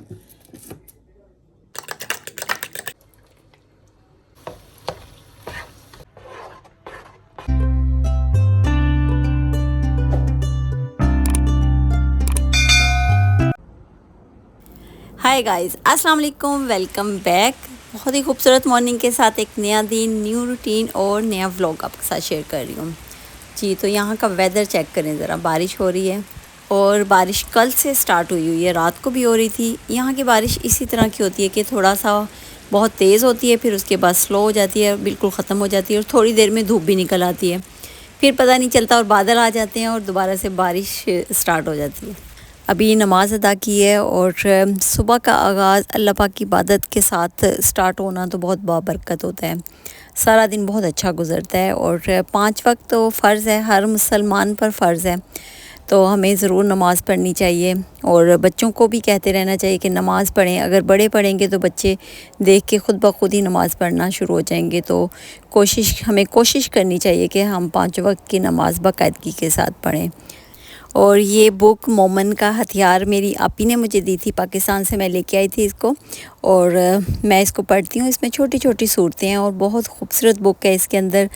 Hi guys, अस्सलाम वालेकुम, welcome back. बहुत ही खूबसूरत मॉर्निंग के साथ एक नया दिन, न्यू रूटीन और नया व्लॉग आपके साथ शेयर कर रही हूँ जी। तो यहाँ का वेदर चेक करें ज़रा, बारिश हो रही है और बारिश कल से स्टार्ट हुई है, रात को भी हो रही थी। यहाँ की बारिश इसी तरह की होती है कि थोड़ा सा बहुत तेज़ होती है, फिर उसके बाद स्लो हो जाती है, बिल्कुल ख़त्म हो जाती है और थोड़ी देर में धूप भी निकल आती है, फिर पता नहीं चलता और बादल आ जाते हैं और दोबारा से बारिश स्टार्ट हो जाती है। अभी नमाज़ अदा की है और सुबह का आगाज़ अल्लाह पाक की इबादत के साथ स्टार्ट होना तो बहुत बाबरकत होता है। सारा दिन बहुत अच्छा गुज़रता है और 5 वक्त तो फ़र्ज़ है, हर मुसलमान पर फ़र्ज़ है, तो हमें ज़रूर नमाज़ पढ़नी चाहिए और बच्चों को भी कहते रहना चाहिए कि नमाज़ पढ़ें। अगर बड़े पढ़ेंगे तो बच्चे देख के ख़ुद ब खुद ही नमाज़ पढ़ना शुरू हो जाएंगे। तो हमें कोशिश करनी चाहिए कि हम 5 वक्त की नमाज़ बाकायदगी के साथ पढ़ें। और ये बुक मोमन का हथियार मेरी आपी ने मुझे दी थी, पाकिस्तान से मैं लेके आई थी इसको और मैं इसको पढ़ती हूँ। इसमें छोटी छोटी सूरतें हैं और बहुत खूबसूरत बुक है। इसके अंदर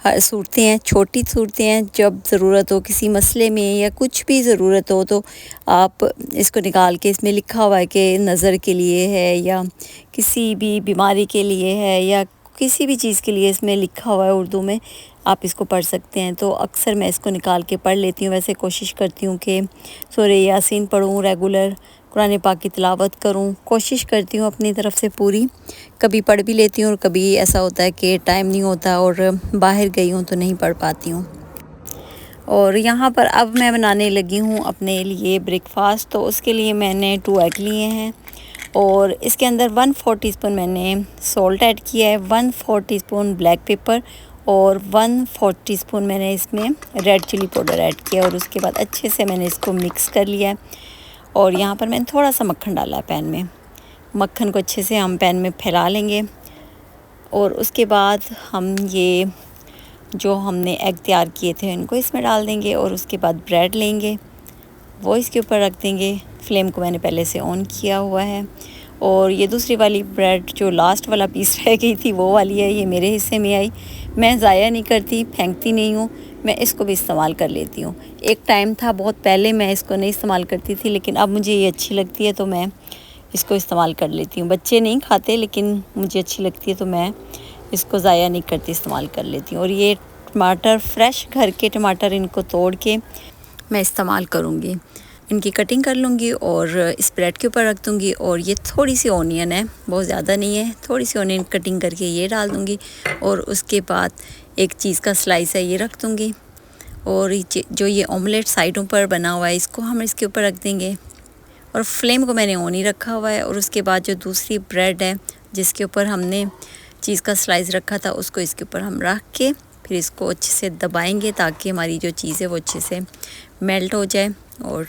सूरतें हैं, छोटी सूरतें हैं। जब ज़रूरत हो किसी मसले में या कुछ भी ज़रूरत हो तो आप इसको निकाल के, इसमें लिखा हुआ है कि नज़र के लिए है या किसी भी बीमारी के लिए है या किसी भी चीज़ के लिए इसमें लिखा हुआ है उर्दू में, आप इसको पढ़ सकते हैं। तो अक्सर मैं इसको निकाल के पढ़ लेती हूँ। वैसे कोशिश करती हूँ कि सूरह यासीन पढ़ूँ, रेगुलर कुरान पाक की तिलावत करूँ, कोशिश करती हूँ अपनी तरफ से पूरी। कभी पढ़ भी लेती हूँ और कभी ऐसा होता है कि टाइम नहीं होता और बाहर गई हूँ तो नहीं पढ़ पाती हूँ। और यहाँ पर अब मैं बनाने लगी हूँ अपने लिए ब्रेकफास्ट। तो उसके लिए मैंने 2 एग लिए हैं और इसके अंदर 1/4 टीस्पून मैंने सॉल्ट ऐड किया है, 1/4 टीस्पून ब्लैक पेपर और 1/4 टीस्पून मैंने इसमें रेड चिली पाउडर ऐड किया और उसके बाद अच्छे से मैंने इसको मिक्स कर लिया है। और यहाँ पर मैंने थोड़ा सा मक्खन डाला है पैन में। मक्खन को अच्छे से हम पैन में फैला लेंगे और उसके बाद हम ये जो हमने एग तैयार किए थे इनको इसमें डाल देंगे और उसके बाद ब्रेड लेंगे, वो इसके ऊपर रख देंगे। फ्लेम को मैंने पहले से ऑन किया हुआ है और ये दूसरी वाली ब्रेड जो लास्ट वाला पीस रह गई थी वो वाली है, ये मेरे हिस्से में आई। मैं ज़ाया नहीं करती, फेंकती नहीं हूँ, मैं इसको भी इस्तेमाल कर लेती हूँ। एक टाइम था बहुत पहले मैं इसको नहीं इस्तेमाल करती थी, लेकिन अब मुझे ये अच्छी लगती है तो मैं इसको इस्तेमाल कर लेती हूँ। बच्चे नहीं खाते लेकिन मुझे अच्छी लगती है तो मैं इसको ज़ाया नहीं करती, इस्तेमाल कर लेती हूँ। और ये टमाटर, फ्रेश घर के टमाटर, इनको तोड़ के मैं इस्तेमाल करूँगी। इनकी कटिंग कर लूँगी और इस ब्रेड के ऊपर रख दूँगी। और ये थोड़ी सी ऑनियन है, बहुत ज़्यादा नहीं है, थोड़ी सी ऑनियन कटिंग करके ये डाल दूँगी और उसके बाद एक चीज़ का स्लाइस है ये रख दूँगी। और जो ये ऑमलेट साइडों पर बना हुआ है इसको हम इसके ऊपर रख देंगे और फ्लेम को मैंने ऑन ही रखा हुआ है। और उसके बाद जो दूसरी ब्रेड है जिसके ऊपर हमने चीज़ का स्लाइस रखा था उसको इसके ऊपर हम रख के फिर इसको अच्छे से दबाएंगे ताकि हमारी जो चीज़ है वो अच्छे से मेल्ट हो जाए और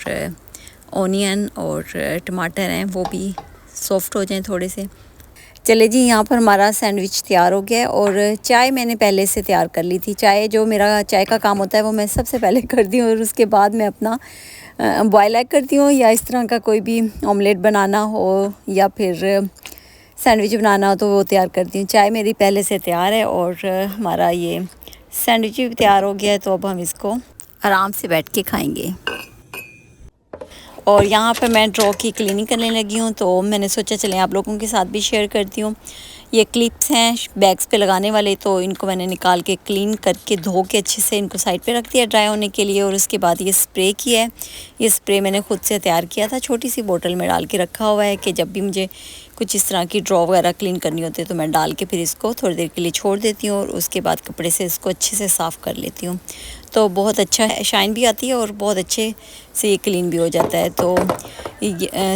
ऑनियन और टमाटर हैं वो भी सॉफ्ट हो जाएं थोड़े से। चले जी, यहाँ पर हमारा सैंडविच तैयार हो गया है और चाय मैंने पहले से तैयार कर ली थी। चाय, जो मेरा चाय का काम होता है वो मैं सबसे पहले करती हूँ और उसके बाद मैं अपना बॉयल एग करती हूँ या इस तरह का कोई भी ऑमलेट बनाना हो या फिर सैंडविच बनाना हो तो वो तैयार करती हूँ। चाय मेरी पहले से तैयार है और हमारा ये सैंडविच भी तैयार हो गया है, तो अब हम इसको आराम से बैठ के खाएंगे। और यहाँ पर मैं ड्रॉ की क्लीनिंग करने लगी हूँ तो मैंने सोचा चलें आप लोगों के साथ भी शेयर करती हूँ। ये क्लिप्स हैं बैग्स पे लगाने वाले, तो इनको मैंने निकाल के क्लीन करके धो के अच्छे से इनको साइड पे रख दिया ड्राई होने के लिए। और उसके बाद ये स्प्रे किया है, ये स्प्रे मैंने ख़ुद से तैयार किया था, छोटी सी बोतल में डाल के रखा हुआ है कि जब भी मुझे कुछ इस तरह की ड्रॉ वगैरह क्लीन करनी होती है तो मैं डाल के फिर इसको थोड़ी देर के लिए छोड़ देती हूँ और उसके बाद कपड़े से इसको अच्छे से साफ़ कर लेती हूँ। तो बहुत अच्छा शाइन भी आती है और बहुत अच्छे से ये क्लीन भी हो जाता है। तो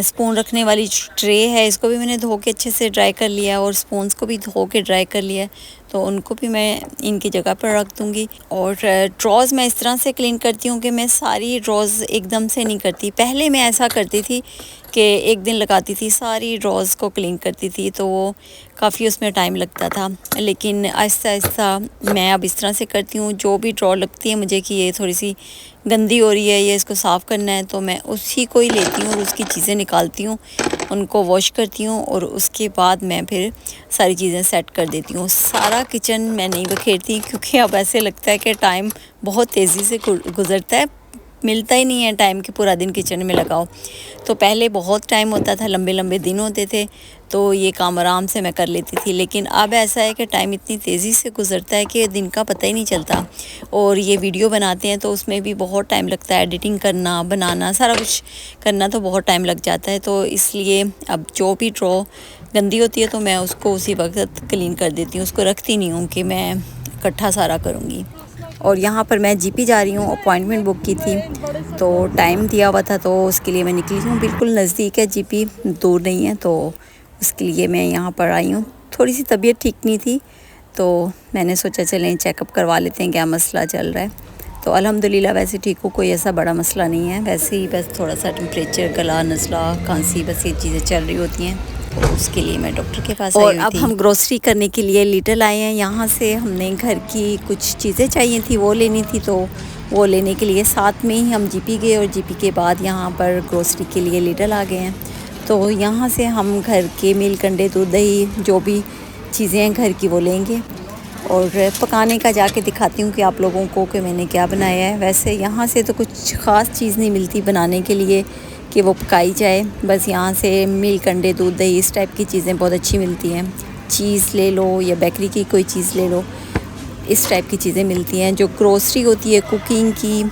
स्पून रखने वाली ट्रे है, इसको भी मैंने धो के अच्छे से ड्राई कर लिया और स्पून्स को भी धो के ड्राई कर लिया, तो उनको भी मैं इनकी जगह पर रख दूँगी। और ड्रॉज़ मैं इस तरह से क्लीन करती हूँ कि मैं सारी ड्रॉज़ एकदम से नहीं करती। पहले मैं ऐसा करती थी कि एक दिन लगाती थी, सारी ड्रॉज़ को क्लीन करती थी, तो वो काफ़ी उसमें टाइम लगता था। लेकिन आहिस्ता आहिस्ता मैं अब इस तरह से करती हूँ, जो भी ड्रॉ लगती है मुझे कि ये थोड़ी सी गंदी हो रही है, ये इसको साफ़ करना है, तो मैं उसी को ही लेती हूँ और उसकी चीज़ें निकालती हूँ उनको वॉश करती हूँ और उसके बाद मैं फिर सारी चीज़ें सेट कर देती हूँ। सारा किचन मैं नहीं बखेरती क्योंकि अब ऐसे लगता है कि टाइम बहुत तेज़ी से गुज़रता है, मिलता ही नहीं है टाइम कि पूरा दिन किचन में लगाओ। तो पहले बहुत टाइम होता था, लंबे लंबे दिन होते थे, तो ये काम आराम से मैं कर लेती थी। लेकिन अब ऐसा है कि टाइम इतनी तेज़ी से गुज़रता है कि दिन का पता ही नहीं चलता। और ये वीडियो बनाते हैं तो उसमें भी बहुत टाइम लगता है, एडिटिंग करना, बनाना, सारा कुछ करना तो बहुत टाइम लग जाता है। तो इसलिए अब जो भी ड्रॉ गंदी होती है तो मैं उसको उसी वक्त क्लीन कर देती हूँ, उसको रखती नहीं हूँ कि मैं इकट्ठा सारा करूँगी। और यहाँ पर मैं जीपी जा रही हूँ, अपॉइंटमेंट बुक की थी तो टाइम दिया हुआ था, तो उसके लिए मैं निकली हूँ। बिल्कुल नज़दीक है जीपी, दूर नहीं है, तो उसके लिए मैं यहाँ पर आई हूँ। थोड़ी सी तबीयत ठीक नहीं थी तो मैंने सोचा चलें चेकअप करवा लेते हैं क्या मसला चल रहा है। तो अल्हम्दुलिल्लाह वैसे ठीक हूँ, कोई ऐसा बड़ा मसला नहीं है। वैसे ही बस थोड़ा सा टेम्परेचर, गला, नज़ला, खांसी, बस ये चीज़ें चल रही होती हैं, तो उसके लिए मैं डॉक्टर के पास आई हुई थी। और अब हम ग्रोसरी करने के लिए लिटल आए हैं। यहाँ से हमने घर की कुछ चीज़ें चाहिए थी, वो लेनी थी, तो वो लेने के लिए साथ में ही हम जीपी गए और जीपी के बाद यहाँ पर ग्रोसरी के लिए लिटल आ गए हैं। तो यहाँ से हम घर के मिल्क, अंडे, दूध, दही, जो भी चीज़ें हैं घर की वो लेंगे। और पकाने का जाके दिखाती हूँ कि आप लोगों को कि मैंने क्या बनाया है। वैसे यहाँ से तो कुछ ख़ास चीज़ नहीं मिलती बनाने के लिए कि वो पकाई जाए, बस यहाँ से मिल्क, अंडे, दूध, दही, इस टाइप की चीज़ें बहुत अच्छी मिलती हैं। चीज़ ले लो या बेकरी की कोई चीज़ ले लो, इस टाइप की चीज़ें मिलती हैं। जो ग्रोसरी होती है कुकिंग की,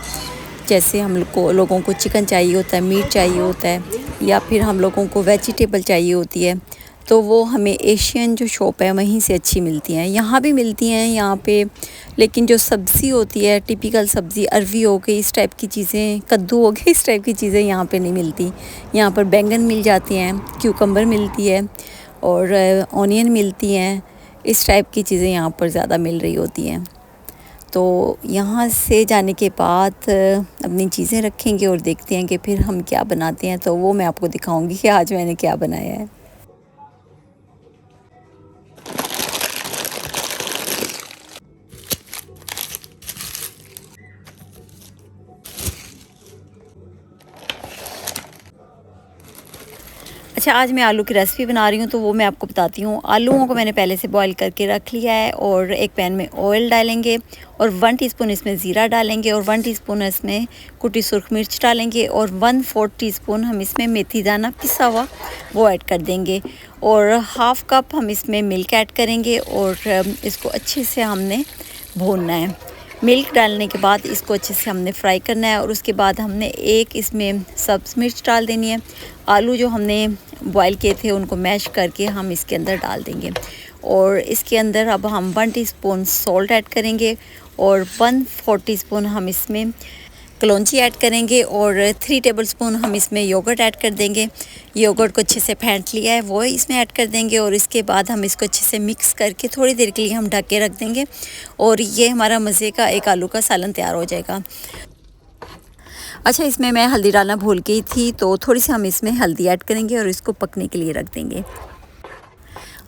जैसे हम लोगों को चिकन चाहिए होता है, मीट चाहिए होता है, या फिर हम लोगों को वेजिटेबल चाहिए होती है, तो वो हमें एशियन जो शॉप है वहीं से अच्छी मिलती हैं। यहाँ भी मिलती हैं यहाँ पे, लेकिन जो सब्ज़ी होती है टिपिकल सब्ज़ी, अरवी हो गई, इस टाइप की चीज़ें, कद्दू हो गई, इस टाइप की चीज़ें यहाँ पे नहीं मिलती। यहाँ पर बैंगन मिल जाती हैं, क्यूकम्बर मिलती है और ऑनियन मिलती हैं, इस टाइप की चीज़ें यहाँ पर ज़्यादा मिल रही होती हैं। तो यहाँ से जाने के बाद अपनी चीज़ें रखेंगे और देखते हैं कि फिर हम क्या बनाते हैं, तो वो मैं आपको दिखाऊंगी कि आज मैंने क्या बनाया है। अच्छा, आज मैं आलू की रेसिपी बना रही हूँ तो वो मैं आपको बताती हूँ। आलूओं को मैंने पहले से बॉईल करके रख लिया है और एक पैन में ऑयल डालेंगे और 1 टीस्पून इसमें ज़ीरा डालेंगे और 1 टीस्पून इसमें कुटी सुरख मिर्च डालेंगे और 1/4 टीस्पून हम इसमें मेथी दाना पिसा हुआ वो ऐड कर देंगे और हाफ़ कप हम इसमें मिल्क ऐड करेंगे और इसको अच्छे से हमने भूनना है। मिल्क डालने के बाद इसको अच्छे से हमने फ्राई करना है और उसके बाद हमने एक इसमें सब्ज़ मिर्च डाल देनी है। आलू जो हमने बॉईल किए थे उनको मैश करके हम इसके अंदर डाल देंगे और इसके अंदर अब हम 1 टीस्पून सॉल्ट ऐड करेंगे और 1/4 टीस्पून हम इसमें कलौंजी ऐड करेंगे और 3 टेबलस्पून हम इसमें योगर्ट ऐड कर देंगे। योगर्ट को अच्छे से फेंट लिया है वो इसमें ऐड कर देंगे और इसके बाद हम इसको अच्छे से मिक्स करके थोड़ी देर के लिए हम ढक के रख देंगे और ये हमारा मज़े का एक आलू का सालन तैयार हो जाएगा। अच्छा, इसमें मैं हल्दी डालना भूल गई थी, तो थोड़ी सी हम इसमें हल्दी ऐड करेंगे और इसको पकने के लिए रख देंगे।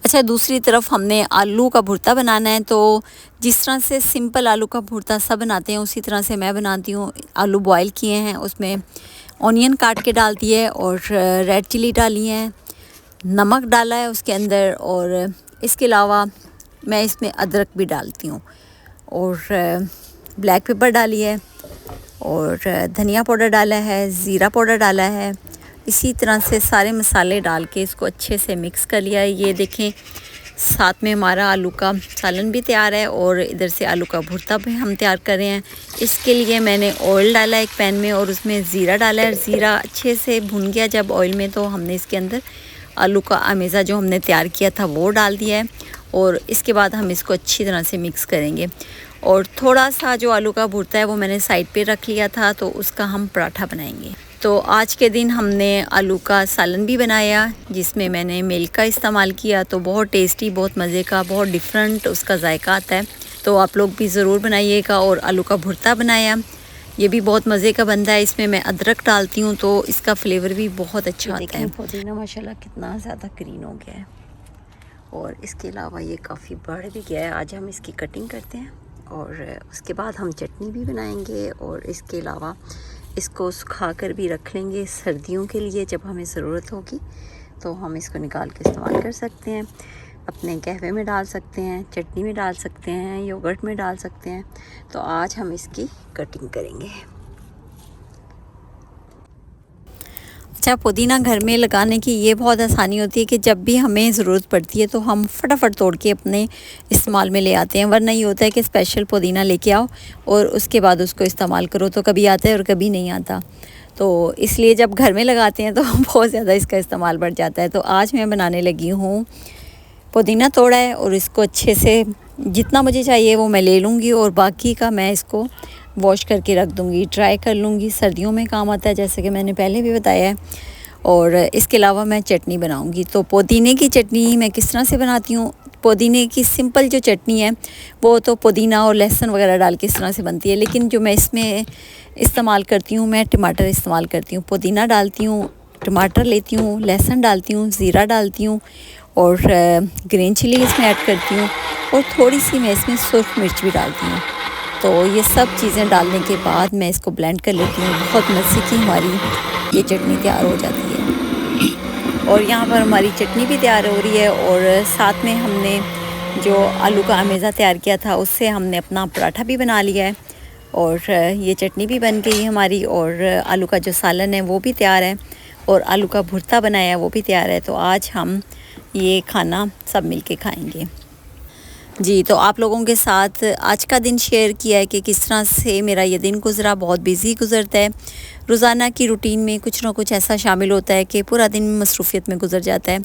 अच्छा, दूसरी तरफ हमने आलू का भुर्ता बनाना है, तो जिस तरह से सिंपल आलू का भुर्ता सब बनाते हैं उसी तरह से मैं बनाती हूँ। आलू बॉईल किए हैं, उसमें ऑनियन काट के डाल दिए और रेड चिली डाली है, नमक डाला है उसके अंदर और इसके अलावा मैं इसमें अदरक भी डालती हूँ और ब्लैक पेपर डाली है और धनिया पाउडर डाला है, ज़ीरा पाउडर डाला है। इसी तरह से सारे मसाले डाल के इसको अच्छे से मिक्स कर लिया है। ये देखें, साथ में हमारा आलू का सालन भी तैयार है और इधर से आलू का भुर्ता भी हम तैयार कर रहे हैं। इसके लिए मैंने ऑयल डाला एक पैन में और उसमें ज़ीरा डाला है। ज़ीरा अच्छे से भुन गया जब ऑयल में, तो हमने इसके अंदर आलू का अमेज़ा जो हमने तैयार किया था वो डाल दिया है और इसके बाद हम इसको अच्छी तरह से मिक्स करेंगे। और थोड़ा सा जो आलू का भुर्ता है वो मैंने साइड पे रख लिया था, तो उसका हम पराठा बनाएंगे। तो आज के दिन हमने आलू का सालन भी बनाया जिसमें मैंने मिल्क का इस्तेमाल किया, तो बहुत टेस्टी, बहुत मज़े का, बहुत डिफरेंट उसका जायका आता है। तो आप लोग भी ज़रूर बनाइएगा। और आलू का भुर्ता बनाया, ये भी बहुत मज़े का बनता है। इसमें मैं अदरक डालती हूँ तो इसका फ्लेवर भी बहुत अच्छा आता है। पुदीना माशाल्लाह कितना ज़्यादा ग्रीन हो गया है और इसके अलावा ये काफ़ी बढ़ भी गया है। आज हम इसकी कटिंग करते हैं और उसके बाद हम चटनी भी बनाएंगे और इसके अलावा इसको सुखा कर भी रख लेंगे सर्दियों के लिए जब हमें ज़रूरत होगी। तो हम इसको निकाल के इस्तेमाल कर सकते हैं। अपने कहवे में डाल सकते हैं, चटनी में डाल सकते हैं, योगर्ट में डाल सकते हैं। तो आज हम इसकी कटिंग करेंगे। अच्छा, पुदीना घर में लगाने की ये बहुत आसानी होती है कि जब भी हमें ज़रूरत पड़ती है तो हम फटाफट तोड़ के अपने इस्तेमाल में ले आते हैं। वरना ये होता है कि स्पेशल पुदीना लेके आओ और उसके बाद उसको इस्तेमाल करो, तो कभी आता है और कभी नहीं आता। तो इसलिए जब घर में लगाते हैं तो बहुत ज़्यादा इसका इस्तेमाल बढ़ जाता है। तो आज मैं बनाने लगी हूँ, पुदीना तोड़ा है और इसको अच्छे से जितना मुझे चाहिए वो मैं ले लूँगी और बाकी का मैं इसको वॉश करके रख दूँगी, ड्राई कर लूँगी। सर्दियों में काम आता है, जैसे कि मैंने पहले भी बताया है। और इसके अलावा मैं चटनी बनाऊँगी। तो पुदीने की चटनी मैं किस तरह से बनाती हूँ, पुदीने की सिंपल जो चटनी है वो तो पुदीना और लहसुन वगैरह डाल के इस तरह से बनती है, लेकिन जो मैं इसमें इस्तेमाल करती हूँ, मैं टमाटर इस्तेमाल करती हूँ। पुदीना डालती हूँ, टमाटर लेती हूँ, लहसुन डालती हूँ, ज़ीरा डालती हूँ और ग्रीन चिली इसमें ऐड करती हूँ और थोड़ी सी मैं इसमें सुर्ख मिर्च भी डालती हूँ। तो ये सब चीज़ें डालने के बाद मैं इसको ब्लेंड कर लेती हूँ। बहुत मज़े की हमारी ये चटनी तैयार हो जाती है। और यहाँ पर हमारी चटनी भी तैयार हो रही है और साथ में हमने जो आलू का अमेज़ा तैयार किया था उससे हमने अपना पराठा भी बना लिया है और ये चटनी भी बन गई हमारी और आलू का जो सालन है वो भी तैयार है और आलू का भुर्ता बनाया है वो भी तैयार है। तो आज हम ये खाना सब मिलके खाएंगे। जी, तो आप लोगों के साथ आज का दिन शेयर किया है कि किस तरह से मेरा ये दिन गुज़रा। बहुत बिज़ी गुज़रता है, रोज़ाना की रूटीन में कुछ ना कुछ ऐसा शामिल होता है कि पूरा दिन मसरूफ़ियत में गुज़र जाता है।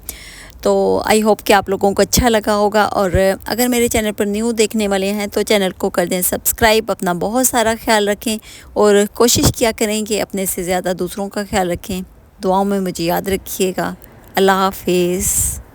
तो आई होप कि आप लोगों को अच्छा लगा होगा और अगर मेरे चैनल पर न्यू देखने वाले हैं तो चैनल को कर दें सब्सक्राइब। अपना बहुत सारा ख्याल रखें और कोशिश किया करें कि अपने से ज़्यादा दूसरों का ख्याल रखें। दुआओं में मुझे याद रखिएगा। अल्लाह हाफ़िज़।